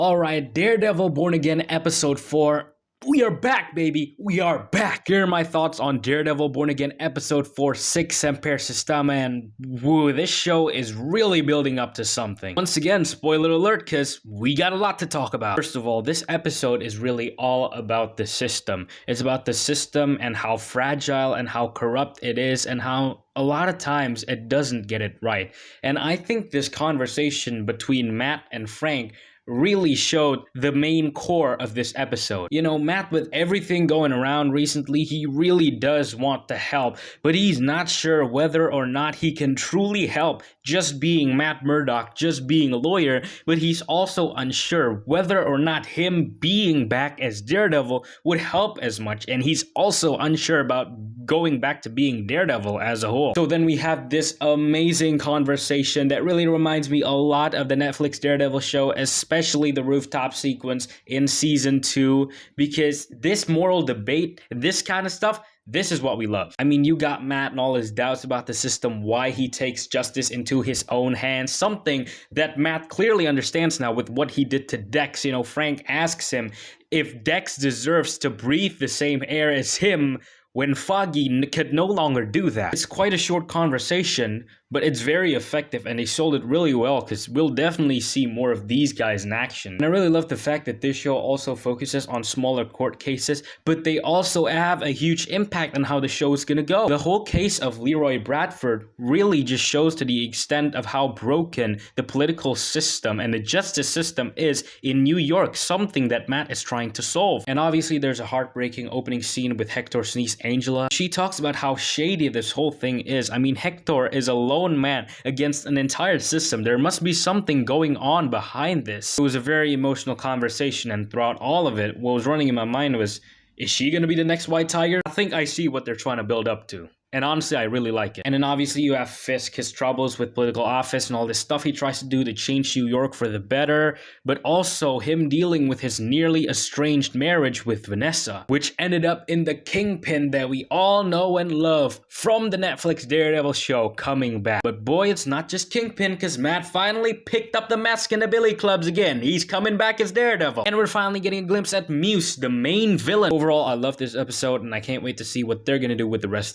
Alright, Daredevil Born Again Episode 4. We are back, baby! We are back! Here are my thoughts on Daredevil Born Again Episode 4, 6 Semper Systema, and woo, this show is really building up to something. Once again, spoiler alert, cause we got a lot to talk about. First of all, this episode is really all about the system. It's about the system and how fragile and how corrupt it is and how a lot of times it doesn't get it right. And I think this conversation between Matt and Frank really showed the main core of this episode. You know, Matt, with everything going around recently, he really does want to help, but he's not sure whether or not he can truly help just being Matt Murdock, just being a lawyer, but he's also unsure whether or not him being back as Daredevil would help as much, and he's also unsure about going back to being Daredevil as a whole. So then we have this amazing conversation that really reminds me a lot of the Netflix Daredevil show, especially the rooftop sequence in season 2, because this moral debate, this kind of stuff, this is what we love. I mean, you got Matt and all his doubts about the system, why he takes justice into his own hands, something that Matt clearly understands now with what he did to Dex. You know, Frank asks him if Dex deserves to breathe the same air as him when Foggy could no longer do that. It's quite a short conversation, but it's very effective, and they sold it really well because we'll definitely see more of these guys in action. And I really love the fact that this show also focuses on smaller court cases, but they also have a huge impact on how the show is gonna go. The whole case of Leroy Bradford really just shows to the extent of how broken the political system and the justice system is in New York, something that Matt is trying to solve. And obviously there's a heartbreaking opening scene with Hector's niece Angela. She talks about how shady this whole thing is. I mean, Hector is a lone man against an entire system. There must be something going on behind this. It was a very emotional conversation, and throughout all of it, what was running in my mind was, is she gonna be the next White Tiger? I think I see what they're trying to build up to. And honestly, I really like it. And then obviously you have Fisk, his troubles with political office and all this stuff he tries to do to change New York for the better, but also him dealing with his nearly estranged marriage with Vanessa, which ended up in the Kingpin that we all know and love from the Netflix Daredevil show coming back. But boy, it's not just Kingpin, because Matt finally picked up the mask and the billy clubs again. He's coming back as Daredevil. And we're finally getting a glimpse at Muse, the main villain. Overall, I love this episode, and I can't wait to see what they're gonna do with the rest